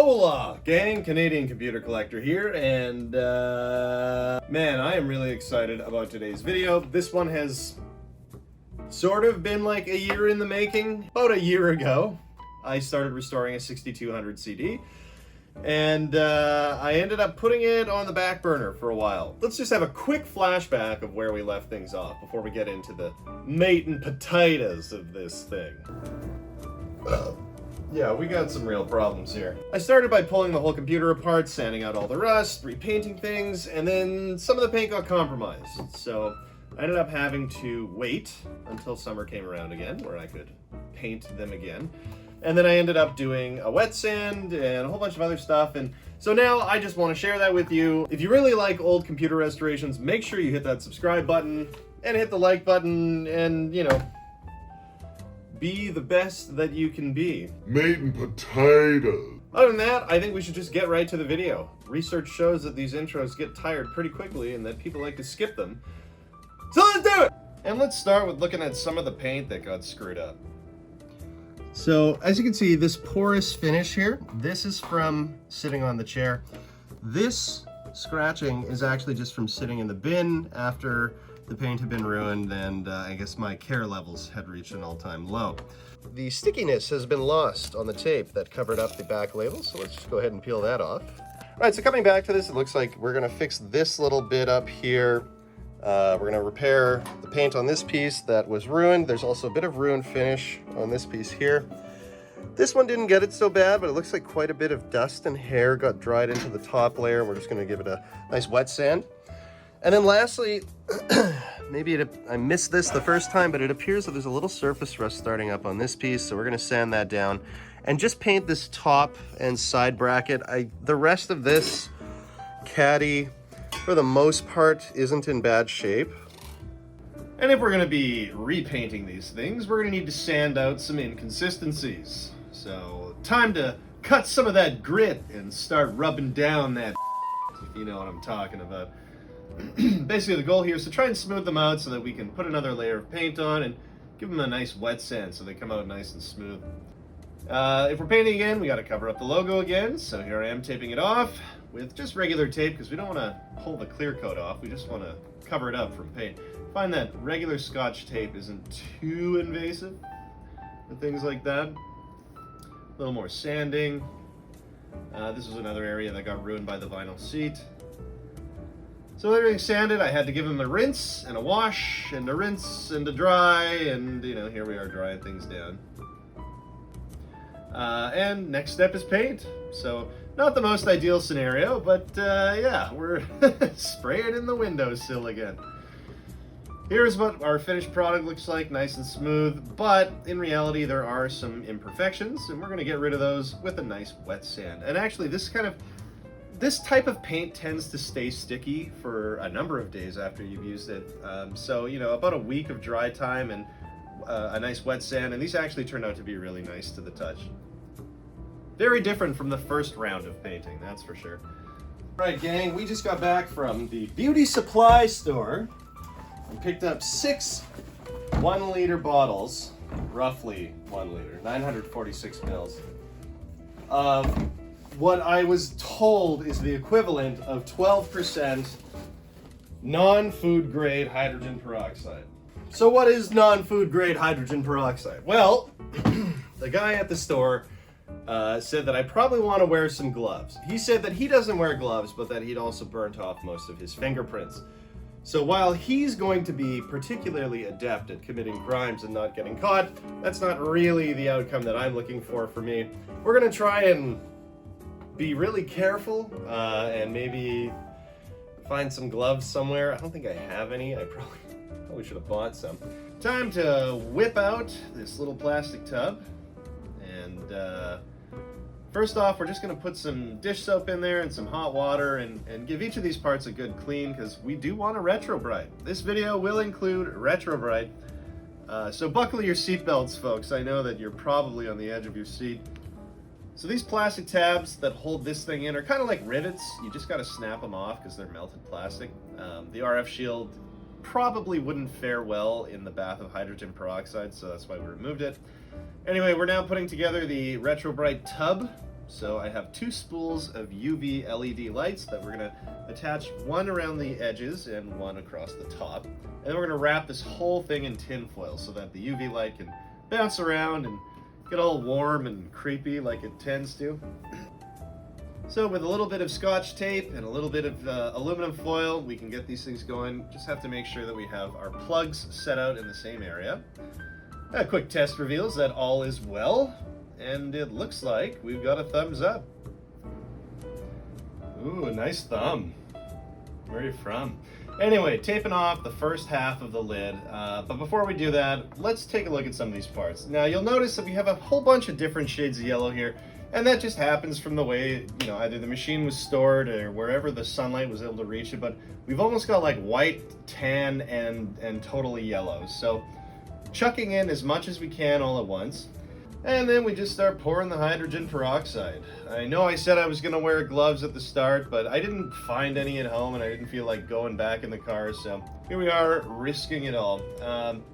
Hola, gang, Canadian computer collector here, and man, I am really excited about today's video. This one has sort of been like a year in the making. About a year ago, I started restoring a 6200 CD, and I ended up putting it on the back burner for a while. Let's just have a quick flashback of where we left things off before we get into the meat and potatoes of this thing. Yeah, we got some real problems here. I started by pulling the whole computer apart, sanding out all the rust, repainting things, and then some of the paint got compromised. So I ended up having to wait until summer came around again, where I could paint them again. And then I ended up doing a wet sand and a whole bunch of other stuff. And so now I just want to share that with you. If you really like old computer restorations, make sure you hit that subscribe button and hit the like button and, you know, be the best that you can be. Meat and potatoes. Other than that, I think we should just get right to the video. Research shows that these intros get tired pretty quickly and that people like to skip them. So let's do it! And let's start with looking at some of the paint that got screwed up. So, as you can see, this porous finish here, this is from sitting on the chair. This scratching is actually just from sitting in the bin after the paint had been ruined and I guess my care levels had reached an all-time low. The stickiness has been lost on the tape that covered up the back label, so let's just go ahead and peel that off. All right, so coming back to this, it looks like we're gonna fix this little bit up here. We're gonna repair the paint on this piece that was ruined. There's also a bit of ruined finish on this piece here. This one didn't get it so bad, but it looks like quite a bit of dust and hair got dried into the top layer. We're just gonna give it a nice wet sand. And then lastly, maybe I missed this the first time, but it appears that there's a little surface rust starting up on this piece, so we're gonna sand that down and just paint this top and side bracket. The rest of this caddy, for the most part, isn't in bad shape. And if we're gonna be repainting these things, we're gonna need to sand out some inconsistencies. So, time to cut some of that grit and start rubbing down that if you know what I'm talking about. Basically, the goal here is to try and smooth them out so that we can put another layer of paint on and give them a nice wet sand so they come out nice and smooth. If we're painting again, we got to cover up the logo again. So here I am taping it off with just regular tape because we don't want to pull the clear coat off. We just want to cover it up from paint. Find that regular Scotch tape isn't too invasive and things like that. A little more sanding. This was another area that got ruined by the vinyl seat. So everything's sanded. I had to give them a rinse and a wash and a rinse and a dry, and you know, here we are drying things down. And next step is paint. So not the most ideal scenario, but yeah, we're spraying in the windowsill again. Here's what our finished product looks like, nice and smooth, but in reality there are some imperfections, and we're gonna get rid of those with a nice wet sand. And actually this type of paint tends to stay sticky for a number of days after you've used it. So, you know, about a week of dry time and a nice wet sand, and these actually turned out to be really nice to the touch. Very different from the first round of painting, that's for sure. Right, gang, we just got back from the beauty supply store and picked up 6 1-liter bottles, roughly 1 liter, 946 mils, of what I was told is the equivalent of 12% non-food grade hydrogen peroxide. So what is non-food grade hydrogen peroxide? Well, the guy at the store said that I probably want to wear some gloves. He said that he doesn't wear gloves, but that he'd also burnt off most of his fingerprints. So while he's going to be particularly adept at committing crimes and not getting caught, that's not really the outcome that I'm looking for me. We're gonna try and be really careful and maybe find some gloves somewhere. I don't think I have any. I probably should have bought some. Time to whip out this little plastic tub. And first off, we're just going to put some dish soap in there and some hot water and give each of these parts a good clean because we do want a Retrobrite. This video will include Retrobrite. So buckle your seatbelts, folks. I know that you're probably on the edge of your seat. So these plastic tabs that hold this thing in are kind of like rivets. You just got to snap them off because they're melted plastic. The RF shield probably wouldn't fare well in the bath of hydrogen peroxide, so that's why we removed it. Anyway, we're now putting together the Retrobrite tub. So I have 2 spools of UV LED lights that we're gonna attach, one around the edges and one across the top. And then we're gonna wrap this whole thing in tin foil so that the UV light can bounce around and get all warm and creepy like it tends to. So with a little bit of Scotch tape and a little bit of aluminum foil, we can get these things going. Just have to make sure that we have our plugs set out in the same area. A quick test reveals that all is well, and it looks like we've got a thumbs up. Ooh, a nice thumb. Where are you from? Anyway, taping off the first half of the lid, but before we do that, let's take a look at some of these parts. Now you'll notice that we have a whole bunch of different shades of yellow here, and that just happens from the way, either the machine was stored or wherever the sunlight was able to reach it, but we've almost got like white, tan, and totally yellow. So chucking in as much as we can all at once. And then we just start pouring the hydrogen peroxide. I know I said I was going to wear gloves at the start, but I didn't find any at home and I didn't feel like going back in the car, so here we are risking it all.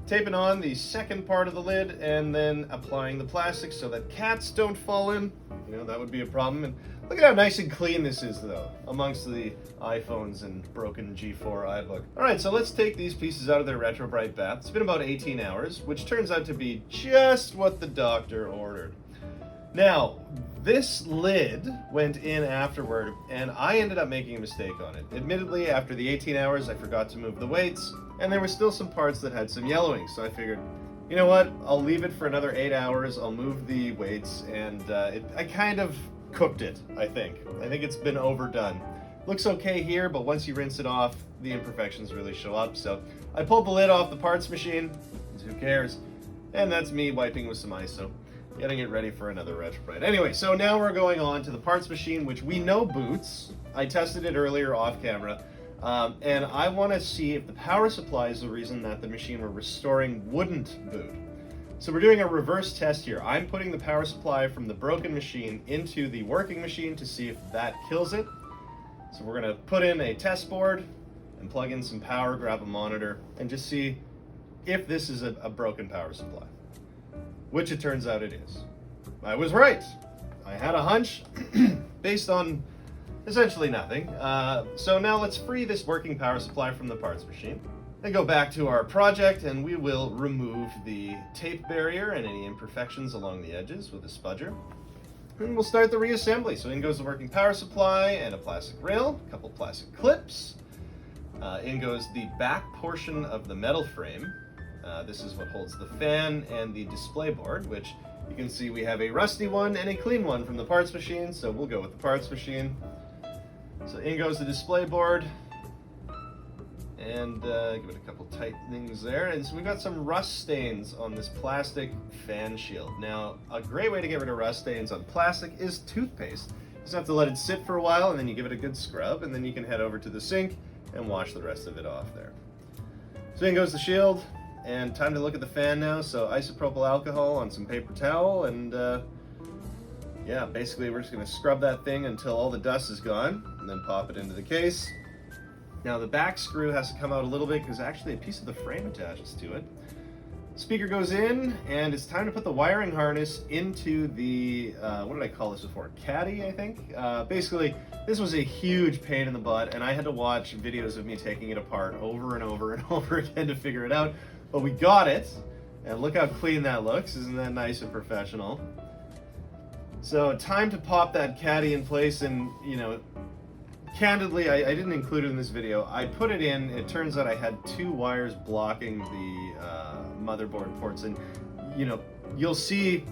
Taping on the second part of the lid and then applying the plastic so that cats don't fall in. That would be a problem. And look at how nice and clean this is, though, amongst the iPhones and broken G4 iBook. All right, so let's take these pieces out of their Retrobrite bath. It's been about 18 hours, which turns out to be just what the doctor ordered. Now, this lid went in afterward, and I ended up making a mistake on it. Admittedly, after the 18 hours, I forgot to move the weights, and there were still some parts that had some yellowing, so I figured, you know what, I'll leave it for another 8 hours, I'll move the weights, and I kind of cooked it, I think. I think it's been overdone. Looks okay here, but once you rinse it off, the imperfections really show up. So I pulled the lid off the parts machine, who cares? And that's me wiping with some ISO, getting it ready for another Retrobrite. Anyway, so now we're going on to the parts machine, which we know boots. I tested it earlier off camera, and I want to see if the power supply is the reason that the machine we're restoring wouldn't boot. So we're doing a reverse test here. I'm putting the power supply from the broken machine into the working machine to see if that kills it. So we're going to put in a test board and plug in some power, grab a monitor, and just see if this is a broken power supply, which it turns out it is. I was right. I had a hunch based on essentially nothing. So now let's free this working power supply from the parts machine. Then go back to our project and we will remove the tape barrier and any imperfections along the edges with a spudger. And we'll start the reassembly. So in goes the working power supply and a plastic rail, a couple plastic clips. In goes the back portion of the metal frame. This is what holds the fan and the display board, which you can see we have a rusty one and a clean one from the parts machine, so we'll go with the parts machine. So in goes the display board, and give it a couple tightenings there. And so we've got some rust stains on this plastic fan shield. Now, a great way to get rid of rust stains on plastic is toothpaste. You just have to let it sit for a while, and then you give it a good scrub, and then you can head over to the sink and wash the rest of it off there. So in goes the shield, and time to look at the fan now. So isopropyl alcohol on some paper towel, and yeah, basically we're just going to scrub that thing until all the dust is gone, and then pop it into the case. Now the back screw has to come out a little bit because actually a piece of the frame attaches to it. Speaker goes in, and it's time to put the wiring harness into the, what did I call this before? Caddy, I think? Basically, this was a huge pain in the butt, and I had to watch videos of me taking it apart over and over and over again to figure it out. But we got it, and look how clean that looks. Isn't that nice and professional? So time to pop that caddy in place, and candidly, I didn't include it in this video. I put it in, it turns out I had 2 wires blocking the motherboard ports, and you'll see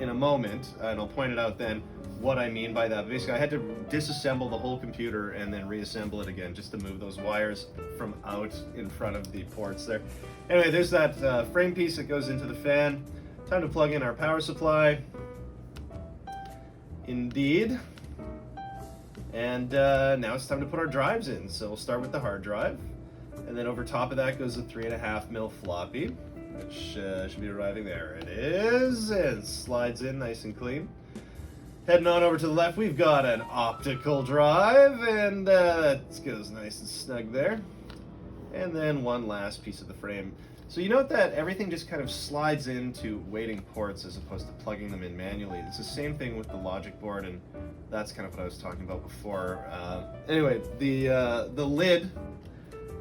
in a moment, and I'll point it out then, what I mean by that. Basically, I had to disassemble the whole computer and then reassemble it again just to move those wires from out in front of the ports there. Anyway, there's that frame piece that goes into the fan. Time to plug in our power supply. Indeed. And now it's time to put our drives in. So we'll start with the hard drive. And then over top of that goes the 3.5mm floppy, which should be arriving there. It is, and slides in nice and clean. Heading on over to the left, we've got an optical drive, and that goes nice and snug there. And then one last piece of the frame. So you note that everything just kind of slides into waiting ports as opposed to plugging them in manually. It's the same thing with the logic board, and that's kind of what I was talking about before. Anyway, the lid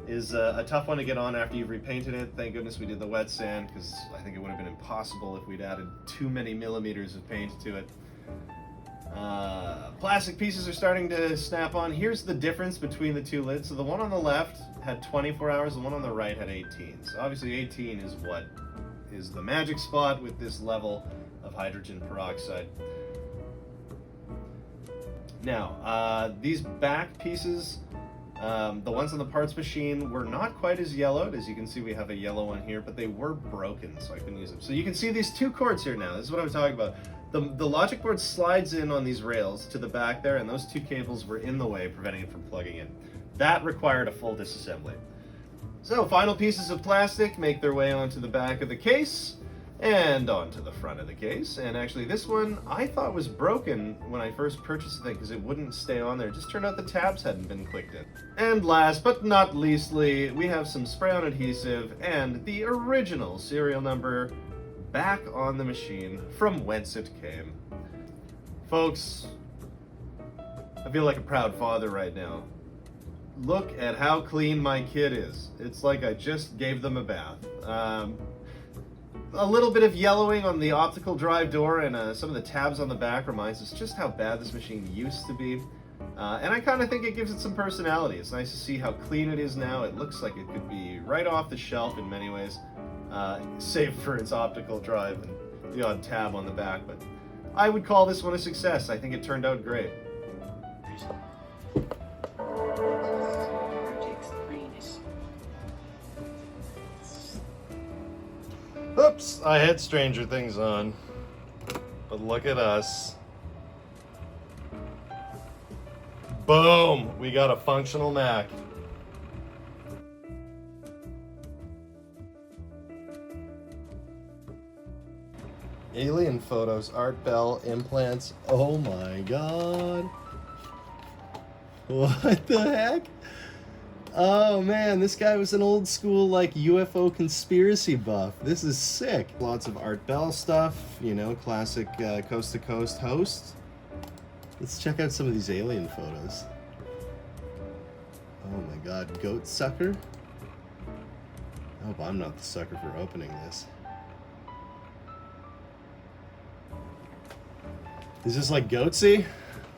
is a tough one to get on after you've repainted it. Thank goodness we did the wet sand, because I think it would have been impossible if we'd added too many millimeters of paint to it. Plastic pieces are starting to snap on. Here's the difference between the two lids. So the one on the left had 24 hours, the one on the right had 18. So obviously 18 is what is the magic spot with this level of hydrogen peroxide. Now, these back pieces, the ones on the parts machine were not quite as yellowed. As you can see, we have a yellow one here, but they were broken, so I couldn't use them. So you can see these two cords here now. This is what I was talking about. The logic board slides in on these rails to the back there, and those two cables were in the way, preventing it from plugging in. That required a full disassembly. So final pieces of plastic make their way onto the back of the case and onto the front of the case. And actually this one I thought was broken when I first purchased the thing because it wouldn't stay on there. It just turned out the tabs hadn't been clicked in. And last but not leastly, we have some spray-on adhesive and the original serial number back on the machine from whence it came. Folks, I feel like a proud father right now. Look at how clean my kid is. It's like I just gave them a bath. A little bit of yellowing on the optical drive door and some of the tabs on the back reminds us just how bad this machine used to be. And I kind of think it gives it some personality. It's nice to see how clean it is now. It looks like it could be right off the shelf in many ways, save for its optical drive and the odd tab on the back. But I would call this one a success. I think it turned out great. Oops, I had Stranger Things on, but look at us. Boom, we got a functional Mac. Alien photos, Art Bell, implants, oh my god. What the heck? Oh man, this guy was an old school like UFO conspiracy buff. This is sick. Lots of Art Bell stuff, you know, classic coast to coast host. Let's check out some of these alien photos. Oh my god, goat sucker? I hope I'm not the sucker for opening this. Is this like Goatsy?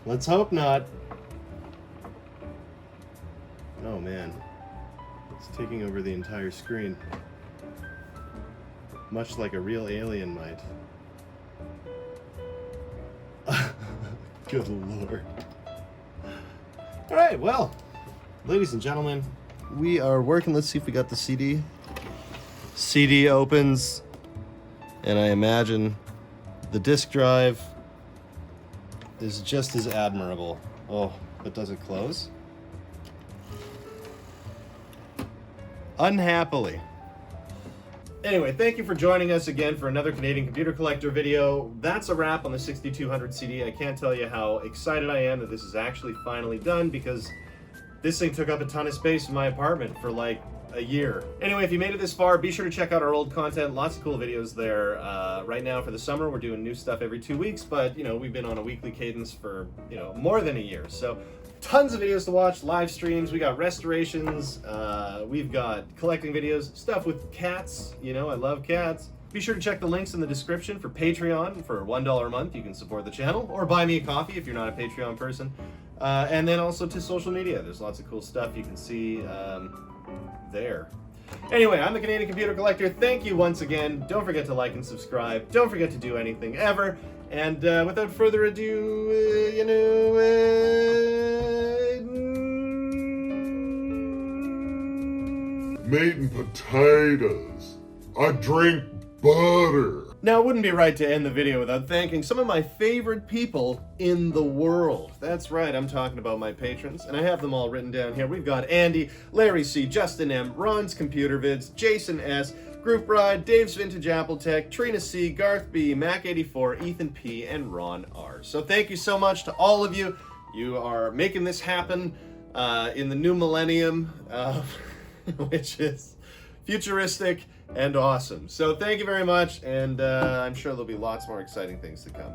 Let's hope not. Oh man, it's taking over the entire screen. Much like a real alien might. Good lord. Alright, well, ladies and gentlemen, we are working. Let's see if we got the CD. CD opens, and I imagine the disk drive is just as admirable. Oh, but does it close? Unhappily. Anyway, thank you for joining us again for another Canadian Computer Collector video. That's a wrap on the 6200 CD. I can't tell you how excited I am that this is actually finally done, because this thing took up a ton of space in my apartment for like a year. Anyway, if you made it this far, be sure to check out our old content. Lots of cool videos there. Right now for the summer, we're doing new stuff every 2 weeks, but you know, we've been on a weekly cadence for, you know, more than a year. So tons of videos to watch, live streams, we got restorations, we've got collecting videos, stuff with cats, you know, I love cats. Be sure to check the links in the description for Patreon. For $1 a month, you can support the channel, or buy me a coffee if you're not a Patreon person. And then also to social media, there's lots of cool stuff you can see there. Anyway, I'm the Canadian Computer Collector. Thank you once again. Don't forget to like and subscribe. Don't forget to do anything ever. And without further ado, Meat and potatoes. I drink butter. Now, it wouldn't be right to end the video without thanking some of my favorite people in the world. That's right, I'm talking about my patrons, and I have them all written down here. We've got Andy, Larry C, Justin M, Ron's Computer Vids, Jason S, Groupride, Dave's Vintage Apple Tech, Trina C, Garth B, Mac84, Ethan P, and Ron R. So thank you so much to all of you. You are making this happen in the new millennium, which is futuristic and awesome. So thank you very much, and I'm sure there'll be lots more exciting things to come.